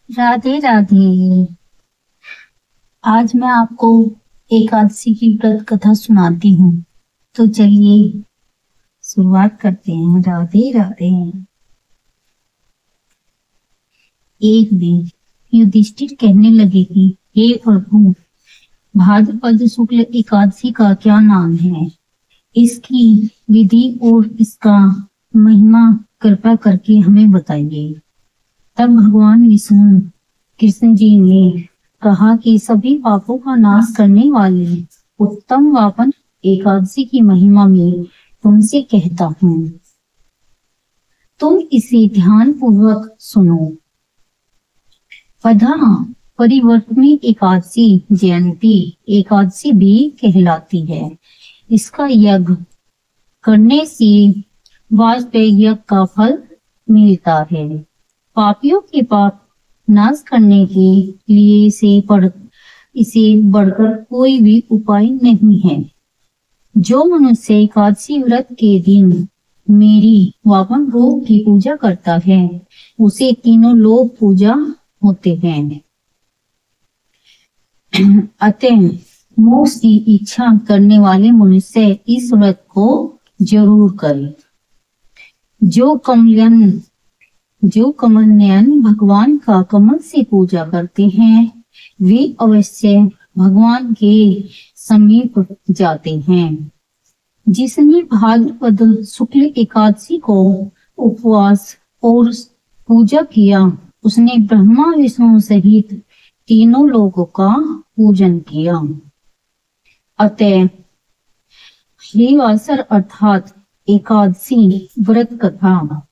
राधे राधे। आज मैं आपको एकादशी की व्रत कथा सुनाती हूँ। तो चलिए शुरुआत करते हैं। राधे राधे। एक दिन युधिष्ठिर कहने लगे कि हे प्रभु, भाद्रपद शुक्ल एकादशी का क्या नाम है? इसकी विधि और इसका महिमा कृपा करके हमें बताइए। तब भगवान विष्णु कृष्ण जी ने कहा कि सभी पापों का नाश करने वाली उत्तम वापन एकादशी की महिमा में तुमसे कहता हूँ। तुम इसे ध्यान पूर्वक सुनो। पधा परिवर्तनी एकादशी जयंती एकादशी भी कहलाती है। इसका यज्ञ करने से वाजपेय यज्ञ का फल मिलता है। पापियों के पाप नाश करने के लिए इसे बढ़कर कोई भी उपाय नहीं है। जो मनुष्य एकादशी व्रत के दिन मेरी वामन रूप की पूजा करता है, उसे तीनों लोक पूजा होते हैं। अतः मोक्ष की इच्छा करने वाले मनुष्य इस व्रत को जरूर करें। जो कमल नयन भगवान का कमल से पूजा करते हैं, वे अवश्य भगवान के समीप जाते हैं। जिसने भाद्रपद शुक्ल एकादशी को उपवास और पूजा किया, उसने ब्रह्मा विष्णु सहित तीनों लोगों का पूजन किया। अतः श्रीवासर अर्थात एकादशी व्रत कथा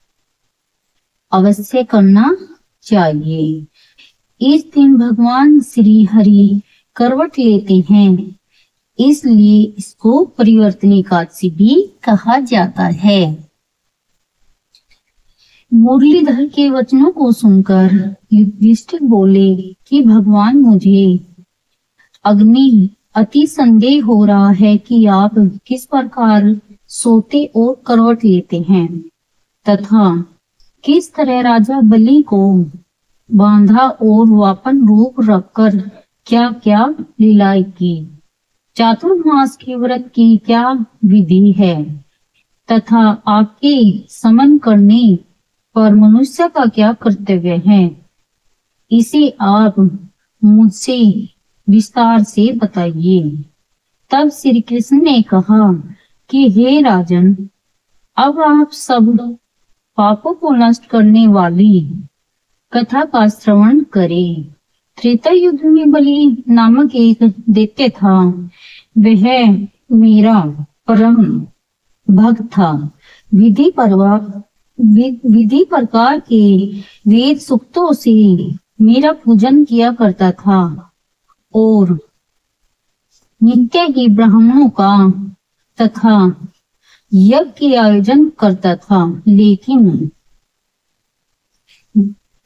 अवश्य करना चाहिए। इस दिन भगवान श्री हरि करवट लेते हैं, इसलिए इसको परिवर्तनी एकादशी भी कहा जाता है। मुरलीधर के वचनों को सुनकर युधिष्ठिर बोले कि भगवान, मुझे अग्नि अति संदेह हो रहा है कि आप किस प्रकार सोते और करवट लेते हैं तथा किस तरह राजा बलि को बांधा और वापन रूप रखकर क्या क्या लीलाएं की, चातुर्मास के व्रत की क्या विधि है तथा आपके समन करने पर मनुष्य का क्या कर्तव्य है, इसे आप मुझसे विस्तार से बताइए। तब श्री कृष्ण ने कहा कि हे राजन, अब आप सब पापों को नष्ट करने वाली कथा का श्रवण करें। त्रेता युद्ध में बलि नामक एक दैत्य था। वह मेरा परम भक्त था। विधि प्रकार के वेद सूक्तों से मेरा पूजन किया करता था और नित्य ही ब्राह्मणों का तथा यज्ञ के आयोजन करता था। लेकिन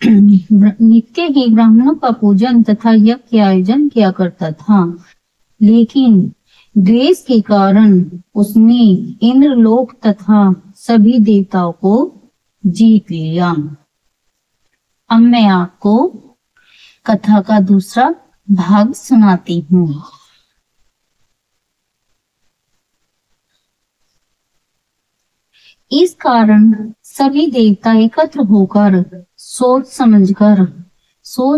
नित्य ही ब्राह्मणों का पूजन तथा यज्ञ के आयोजन किया करता था, लेकिन द्वेष के कारण उसने इंद्रलोक तथा सभी देवताओं को जीत लिया। अब मैं आपको कथा का दूसरा भाग सुनाती हूँ। इस कारण सभी देवता एकत्र होकर सोच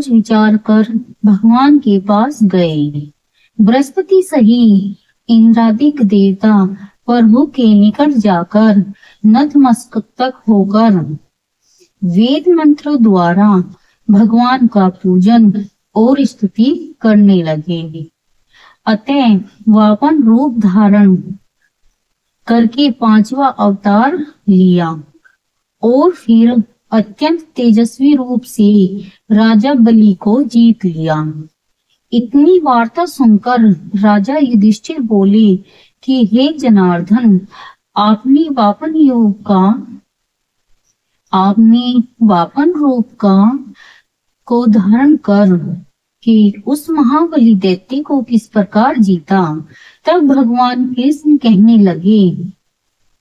विचार कर भगवान के पास गए। बृहस्पति सही इंद्रादिक देवता प्रभु के निकट जाकर नतमस्तक होकर वेद मंत्र द्वारा भगवान का पूजन और स्तुति करने लगे। अतः वापन रूप धारण करके पांचवा अवतार लिया और फिर अत्यंत तेजस्वी रूप से राजा बलि को जीत लिया। इतनी वार्ता सुनकर राजा युधिष्ठिर बोले कि हे जनार्दन, आपने वापन रूप को धारण कर कि उस महाबली दैत्य को किस प्रकार जीता। तब भगवान कृष्ण कहने लगे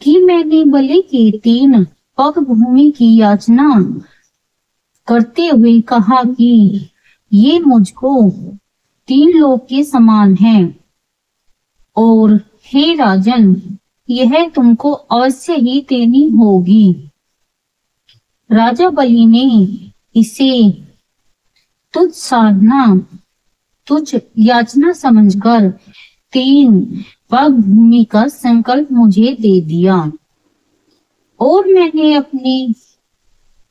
कि मैंने बलि के 3 पग भूमि की याचना करते हुए कहा कि ये मुझको 3 लोक के समान है और हे राजन, यह तुमको अवश्य ही देनी होगी। राजा बलि ने इसे तुच्छ साधना, तुच्छ याचना समझकर 3 पग भूमि का संकल्प मुझे दे दिया और मैंने अपने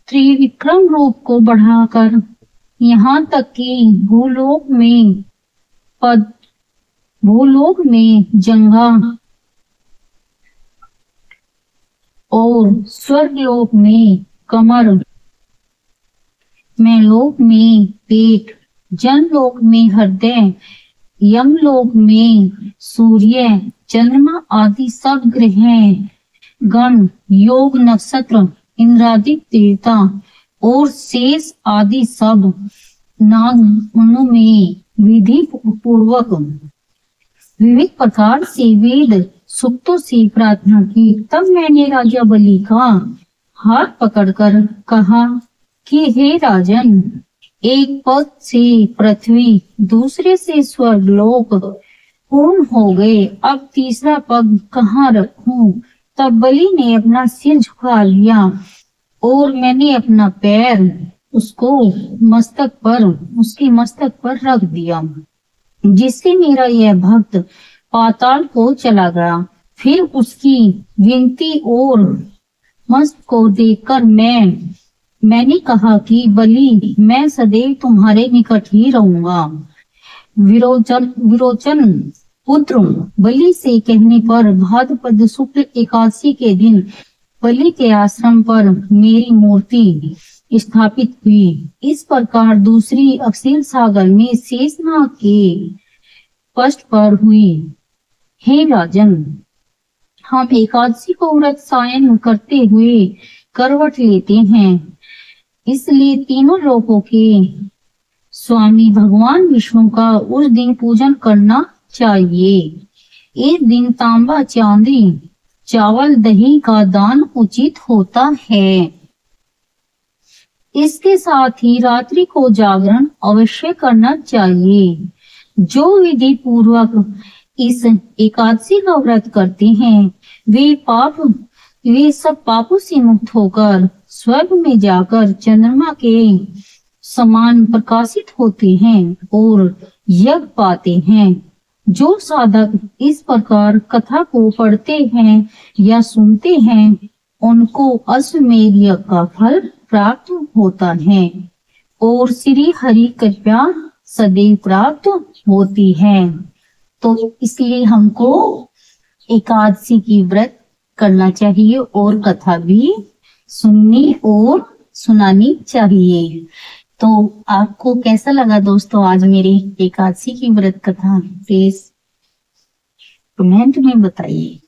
त्रिविक्रम रूप को बढ़ाकर यहाँ तक कि भूलोक में जंगा और स्वर्गलोक में कमर, मैलोक में पेट, जनलोक में हृदय, यमलोक में सूर्य, चंद्रमा आदि सब ग्रह, गण, योग, नक्षत्र, इंद्रादिक देवता और शेष आदि सब नागों में विधि पूर्वक विविध प्रकार से वेद सूक्तों से प्रार्थना की। तब मैंने राजा बलि का हाथ पकड़कर कहा कि हे राजन, एक पग से पृथ्वी, दूसरे से स्वर्गलोक पूर्ण हो गए, अब तीसरा पग कहाँ रखूं? तब बलि ने अपना सिर झुका लिया और मैंने अपना पैर उसके मस्तक पर रख दिया, जिससे मेरा यह भक्त पाताल को चला गया। फिर उसकी विनती और मस्त को देखकर मैंने कहा कि बलि, मैं सदैव तुम्हारे निकट ही रहूंगा। विरोचन पुत्र बलि से कहने पर भाद्रपद शुक्ल एकादशी के दिन बलि के आश्रम पर मेरी मूर्ति स्थापित हुई। इस प्रकार दूसरी अक्षीर सागर में शेषनाग के पृष्ठ पर हुई। हे राजन, हम एकादशी को व्रत सायन करते हुए करवट लेते हैं, इसलिए तीनों लोकों के स्वामी भगवान विष्णु का उस दिन पूजन करना चाहिए। इस दिन तांबा, चांदी, चावल, दही का दान उचित होता है। इसके साथ ही रात्रि को जागरण अवश्य करना चाहिए। जो विधि पूर्वक इस एकादशी का व्रत करते हैं वे सब पापों से मुक्त होकर स्वर्ग में जाकर चंद्रमा के समान प्रकाशित होते हैं और यज्ञ पाते हैं। जो साधक इस प्रकार कथा को पढ़ते हैं या सुनते हैं उनको अश्वमेध यज्ञ का फल प्राप्त होता है और श्री हरि कृपा सदैव प्राप्त होती है। तो इसलिए हमको एकादशी की व्रत करना चाहिए और कथा भी सुननी और सुनानी चाहिए। तो आपको कैसा लगा दोस्तों आज मेरी एकादशी की व्रत कथा? प्लीज कमेंट में बताइए।